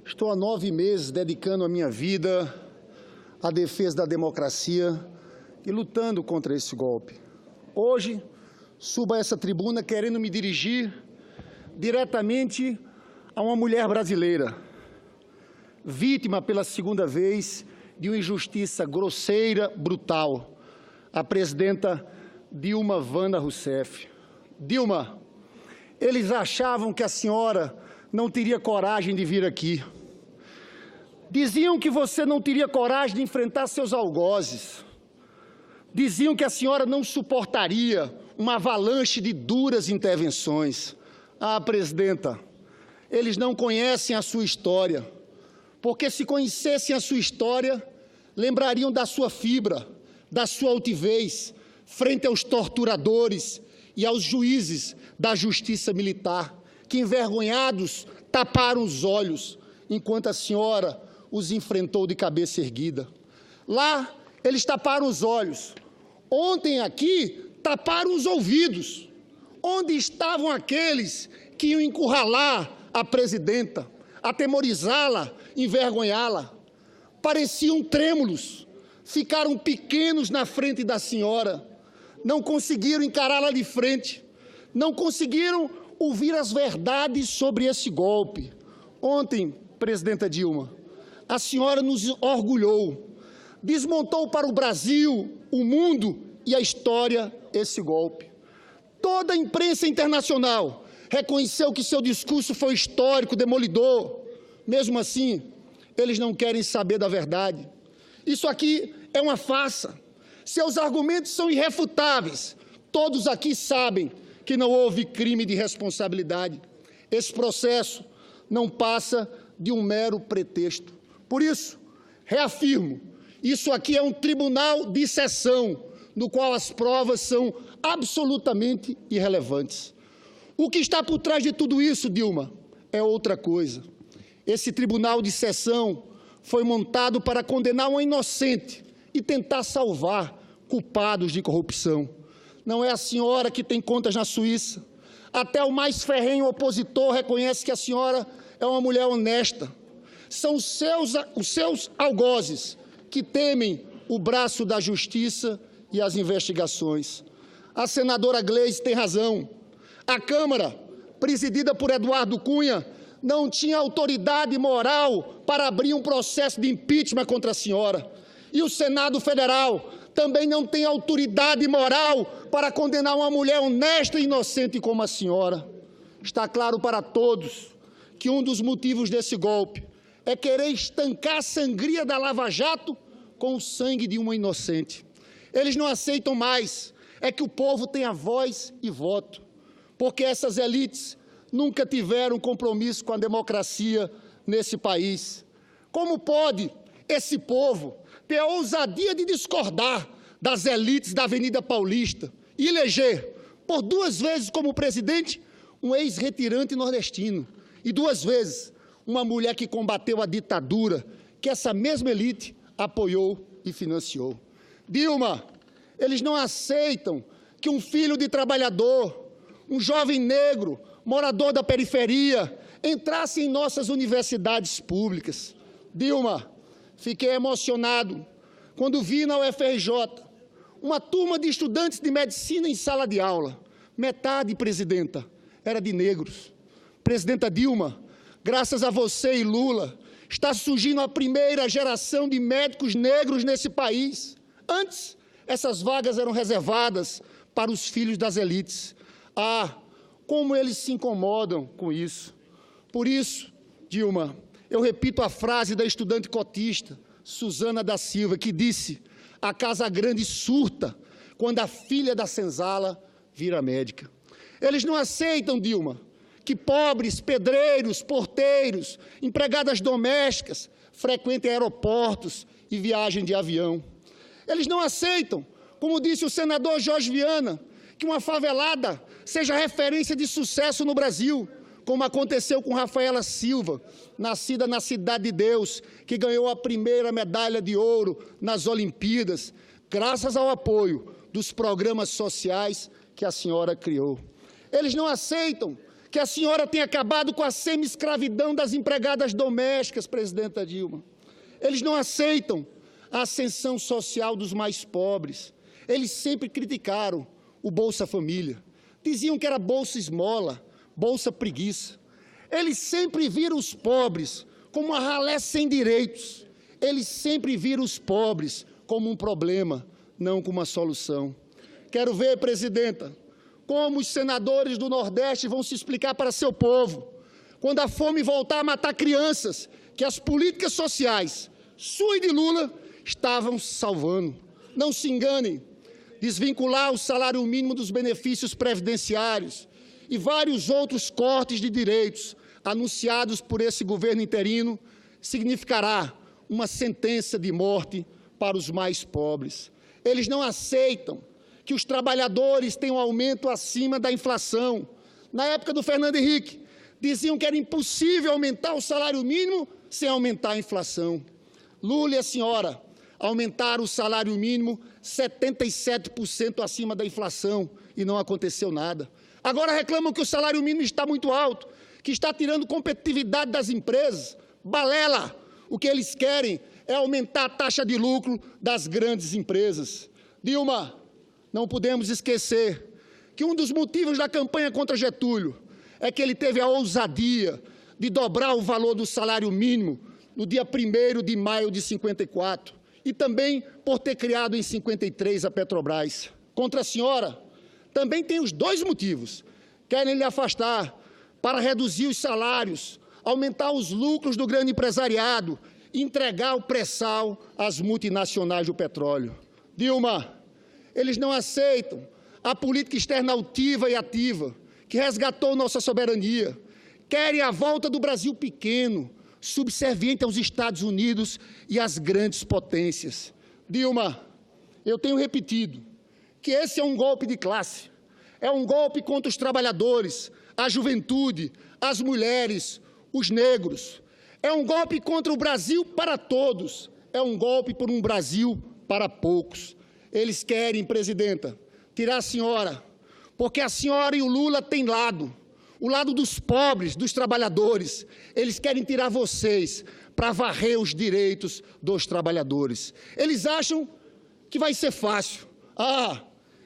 Estou há 9 meses dedicando a minha vida à defesa da democracia e lutando contra esse golpe. Hoje, subo a essa tribuna querendo me dirigir diretamente a uma mulher brasileira, vítima pela segunda vez de uma injustiça grosseira, brutal, a presidenta Dilma Wanda Rousseff. Dilma, eles achavam que a senhora não teria coragem de vir aqui. Diziam que você não teria coragem de enfrentar seus algozes. Diziam que a senhora não suportaria uma avalanche de duras intervenções. Ah, presidenta, eles não conhecem a sua história, porque se conhecessem a sua história, lembrariam da sua fibra, da sua altivez, frente aos torturadores e aos juízes da justiça militar, que envergonhados taparam os olhos, enquanto a senhora os enfrentou de cabeça erguida. Lá, eles taparam os olhos. Ontem aqui, taparam os ouvidos. Onde estavam aqueles que iam encurralar a presidenta, atemorizá-la, envergonhá-la? Pareciam trêmulos, ficaram pequenos na frente da senhora, não conseguiram encará-la de frente, não conseguiram ouvir as verdades sobre esse golpe. Ontem, presidenta Dilma, a senhora nos orgulhou, desmontou para o Brasil, o mundo e a história esse golpe. Toda a imprensa internacional reconheceu que seu discurso foi histórico, demolidor. Mesmo assim, eles não querem saber da verdade. Isso aqui é uma farsa. Seus argumentos são irrefutáveis. Todos aqui sabem que não houve crime de responsabilidade. Esse processo não passa de um mero pretexto. Por isso, reafirmo, isso aqui é um tribunal de exceção, no qual as provas são absolutamente irrelevantes. O que está por trás de tudo isso, Dilma, é outra coisa. Esse tribunal de exceção foi montado para condenar um inocente e tentar salvar culpados de corrupção. Não é a senhora que tem contas na Suíça. Até o mais ferrenho opositor reconhece que a senhora é uma mulher honesta. São os seus algozes que temem o braço da justiça e as investigações. A senadora Gleisi tem razão. A Câmara, presidida por Eduardo Cunha, não tinha autoridade moral para abrir um processo de impeachment contra a senhora. E o Senado Federal também não tem autoridade moral para condenar uma mulher honesta e inocente como a senhora. Está claro para todos que um dos motivos desse golpe é querer estancar a sangria da Lava Jato com o sangue de uma inocente. Eles não aceitam mais que o povo tenha voz e voto, porque essas elites nunca tiveram compromisso com a democracia nesse país. Como pode esse povo ter a ousadia de discordar das elites da Avenida Paulista e eleger, por 2 vezes como presidente, um ex-retirante nordestino e 2 vezes uma mulher que combateu a ditadura, que essa mesma elite apoiou e financiou? Dilma, eles não aceitam que um filho de trabalhador, um jovem negro, morador da periferia, entrasse em nossas universidades públicas. Dilma, fiquei emocionado quando vi na UFRJ uma turma de estudantes de medicina em sala de aula. Metade, presidenta, era de negros. Presidenta Dilma, graças a você e Lula, está surgindo a primeira geração de médicos negros nesse país. Antes, essas vagas eram reservadas para os filhos das elites. Ah, como eles se incomodam com isso. Por isso, Dilma, eu repito a frase da estudante cotista, Suzana da Silva, que disse: a Casa Grande surta quando a filha da senzala vira médica. Eles não aceitam, Dilma, que pobres, pedreiros, porteiros, empregadas domésticas frequentem aeroportos e viajem de avião. Eles não aceitam, como disse o senador Jorge Viana, que uma favelada seja referência de sucesso no Brasil, como aconteceu com Rafaela Silva, nascida na Cidade de Deus, que ganhou a primeira medalha de ouro nas Olimpíadas, graças ao apoio dos programas sociais que a senhora criou. Eles não aceitam que a senhora tem acabado com a semi-escravidão das empregadas domésticas, presidenta Dilma. Eles não aceitam a ascensão social dos mais pobres. Eles sempre criticaram o Bolsa Família. Diziam que era Bolsa Esmola, Bolsa Preguiça. Eles sempre viram os pobres como uma ralé sem direitos. Eles sempre viram os pobres como um problema, não como uma solução. Quero ver, presidenta, como os senadores do Nordeste vão se explicar para seu povo, quando a fome voltar a matar crianças, que as políticas sociais, sua e de Lula, estavam salvando. Não se enganem, desvincular o salário mínimo dos benefícios previdenciários e vários outros cortes de direitos anunciados por esse governo interino significará uma sentença de morte para os mais pobres. Eles não aceitam que os trabalhadores tenham aumento acima da inflação. Na época do Fernando Henrique, diziam que era impossível aumentar o salário mínimo sem aumentar a inflação. Lula e a senhora aumentaram o salário mínimo 77% acima da inflação e não aconteceu nada. Agora reclamam que o salário mínimo está muito alto, que está tirando competitividade das empresas. Balela! O que eles querem é aumentar a taxa de lucro das grandes empresas. Dilma, não podemos esquecer que um dos motivos da campanha contra Getúlio é que ele teve a ousadia de dobrar o valor do salário mínimo no dia 1º de maio de 54 e também por ter criado em 53 a Petrobras. Contra a senhora, também tem os dois motivos. Querem lhe afastar para reduzir os salários, aumentar os lucros do grande empresariado e entregar o pré-sal às multinacionais do petróleo. Dilma, eles não aceitam a política externa altiva e ativa, que resgatou nossa soberania. Querem a volta do Brasil pequeno, subserviente aos Estados Unidos e às grandes potências. Dilma, eu tenho repetido que esse é um golpe de classe. É um golpe contra os trabalhadores, a juventude, as mulheres, os negros. É um golpe contra o Brasil para todos. É um golpe por um Brasil para poucos. Eles querem, presidenta, tirar a senhora, porque a senhora e o Lula têm lado, o lado dos pobres, dos trabalhadores. Eles querem tirar vocês para varrer os direitos dos trabalhadores. Eles acham que vai ser fácil.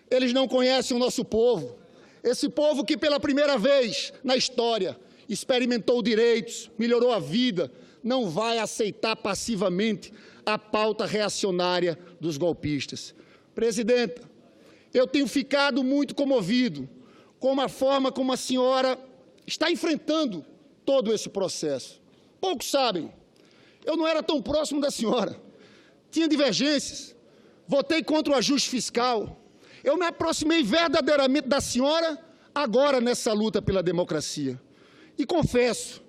Eles não conhecem o nosso povo. Esse povo que pela primeira vez na história experimentou direitos, melhorou a vida, não vai aceitar passivamente a pauta reacionária dos golpistas. Presidenta, eu tenho ficado muito comovido com a forma como a senhora está enfrentando todo esse processo. Poucos sabem, eu não era tão próximo da senhora, tinha divergências, votei contra o ajuste fiscal, eu me aproximei verdadeiramente da senhora agora nessa luta pela democracia. E confesso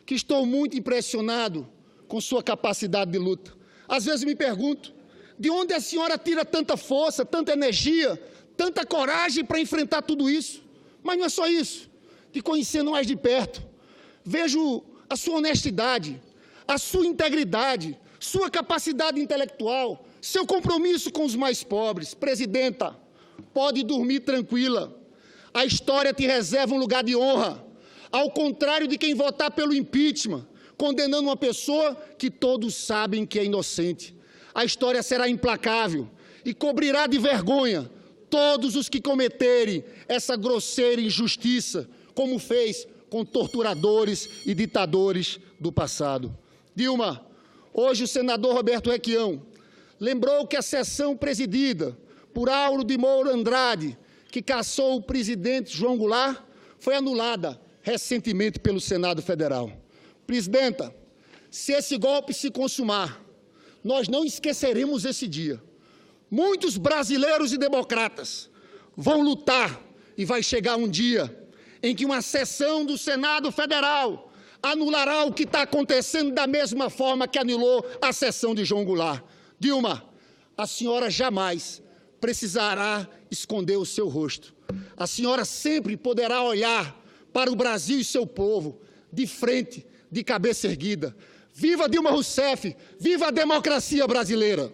que estou muito impressionado com sua capacidade de luta. Às vezes me pergunto, de onde a senhora tira tanta força, tanta energia, tanta coragem para enfrentar tudo isso? Mas não é só isso. Te conhecendo mais de perto, vejo a sua honestidade, a sua integridade, sua capacidade intelectual, seu compromisso com os mais pobres. Presidenta, pode dormir tranquila. A história te reserva um lugar de honra, ao contrário de quem votar pelo impeachment, condenando uma pessoa que todos sabem que é inocente. A história será implacável e cobrirá de vergonha todos os que cometerem essa grosseira injustiça, como fez com torturadores e ditadores do passado. Dilma, hoje o senador Roberto Requião lembrou que a sessão presidida por Auro de Moura Andrade, que cassou o presidente João Goulart, foi anulada recentemente pelo Senado Federal. Presidenta, se esse golpe se consumar, nós não esqueceremos esse dia. Muitos brasileiros e democratas vão lutar e vai chegar um dia em que uma sessão do Senado Federal anulará o que está acontecendo da mesma forma que anulou a sessão de João Goulart. Dilma, a senhora jamais precisará esconder o seu rosto. A senhora sempre poderá olhar para o Brasil e seu povo de frente, de cabeça erguida. Viva Dilma Rousseff! Viva a democracia brasileira!